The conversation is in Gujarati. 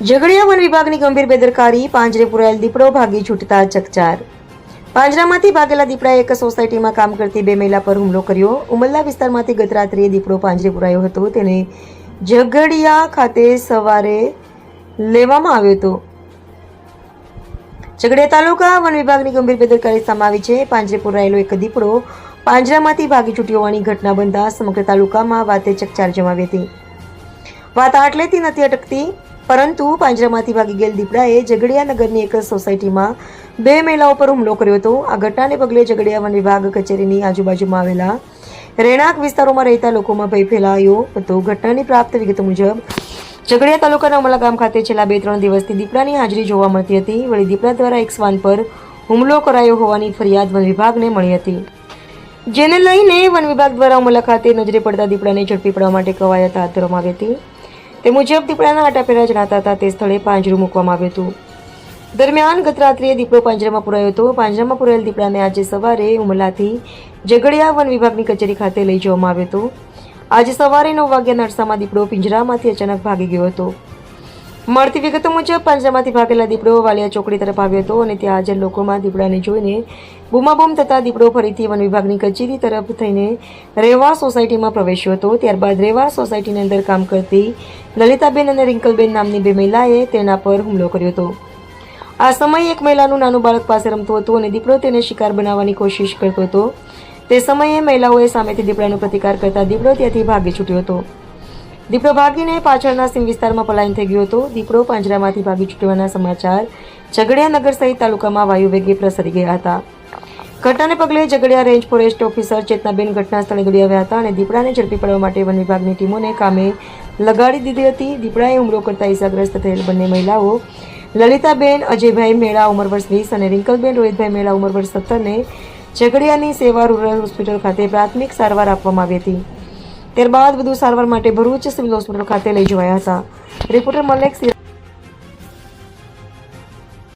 ઝઘડિયા વન વિભાગની ગંભીર બેદરકારી, પાંજરે પુરાયેલ દીપડો ભાગી છૂટતા ચકચાર। પાંજરામાંથી ભાગેલા દીપડાએ એક સોસાયટીમાં કામ કરતી બે મહિલા પર હુમલો કર્યો। ઉમલ્લા વિસ્તારમાંથી ગત રાત્રે દીપડો પાંજરે પુરાયો હતો। તેને ઝઘડિયા ખાતે સવારે લેવામાં આવ્યો હતો। ઝઘડિયા તાલુકા વન વિભાગની ગંભીર બેદરકારી સામે આવી છે। પાંજરે પુરાયેલો એક દીપડો પાંજરામાંથી ભાગી છૂટ્યો હોવાની ઘટના બનતા સમગ્ર તાલુકામાં વાતે ચકચાર જમાવી હતી। વાત આટલેથી નથી અટકતી, પરંતુ પાંજરામાંથી ભાગી ગયેલ દીપડાએ ઝઘડિયા નગરની એક સોસાયટીમાં બે મહિલાઓ પર હુમલો કર્યો હતો। આ ઘટનાને પગલે ઝઘડિયા વન વિભાગ કચેરીની આજુબાજુમાં આવેલા રહેણાંક વિસ્તારોમાં રહેતા લોકોમાં ભય ફેલાયો હતો। ઘટનાની પ્રાપ્ત વિગતો મુજબ ઝઘડિયા તાલુકાના ઉમલા ગામ ખાતે છેલ્લા 2-3 દિવસથી દીપડાની હાજરી જોવા મળતી હતી। વળી દીપડા દ્વારા એક શ્વાન પર હુમલો કરાયો હોવાની ફરિયાદ વન વિભાગને મળી હતી, જેને લઈને વન વિભાગ દ્વારા ઉમલા ખાતે નજરે પડતા દીપડાને ઝડપી પાડવા માટે કવાયત હાથ ધરવામાં આવી હતી। તે મુજબ દીપડાના આટાપેરા જણાતા હતા તે સ્થળે પાંજરું મૂકવામાં આવ્યું હતું। દરમિયાન ગત રાત્રે દીપડો પાંજરામાં પુરાયો હતો। પાંજરામાં પુરાયેલ દીપડાને આજે સવારે ઉમલાથી ઝઘડિયા વન વિભાગની કચેરી ખાતે લઈ જવામાં આવ્યો હતો। આજે સવારે 9 વાગ્યાના અરસામાં દીપડો પિંજરામાંથી અચાનક ભાગી ગયો હતો। મળતી વિગતો મુજબ પાંજરામાંથી ભાગેલા દીપડો વાલિયા ચોકડી તરફ આવ્યો હતો અને ત્યાં હાજર લોકોમાં દીપડાને જોઈને બૂમાબૂમ થતા દીપડો ફરીથી વન વિભાગની કચેરી તરફ થઈને રેવા સોસાયટીમાં પ્રવેશ્યો હતો। ત્યારબાદ રેવા સોસાયટીની અંદર કામ કરતી લલિતાબેન અને રિંકલબેન નામની બે મહિલાએ તેના પર હુમલો કર્યો હતો। આ સમયે એક મહિલાનું નાનું બાળક પાસે રમતું હતું અને દીપડો તેને શિકાર બનાવવાની કોશિશ કરતો હતો। તે સમયે મહિલાઓએ સામેથી દીપડાનો પ્રતિકાર કરતા દીપડો ત્યાંથી ભાગી છૂટ્યો હતો। દીપડો ભાગીને પાછળના સીમ વિસ્તારમાં પલાયન થઈ ગયો હતો। દીપડો પાંજરામાંથી ભાગી છૂટવાના સમાચાર ઝઘડિયા નગર સહિત તાલુકામાં વાયુવેગે પ્રસરી ગયા હતા। ઘટનાને પગલે Jhagadia range forest officer Chetnaben ઘટના સ્થળે દોડી આવ્યા હતા અને દીપડાને ઝડપી પાડવા માટે વન વિભાગની ટીમોને કામે લગાડી દીધી હતી। દીપડાએ હુમલો કરતા ઈજાગ્રસ્ત થયેલ બંને મહિલાઓ લલિતાબેન અજયભાઈ મેળા ઉંમર વર્ષ 20 અને રિંકલબેન રોહિતભાઈ મેળા ઉંમર વર્ષ 17ને ઝઘડિયાની સેવા રૂરલ હોસ્પિટલ ખાતે પ્રાથમિક સારવાર આપવામાં આવી હતી। ત્યારબાદ વધુ સારવાર માટે ભરૂચ સિવિલ હોસ્પિટલ ખાતે લઈ જવાયા હતા। રિપોર્ટર મલેક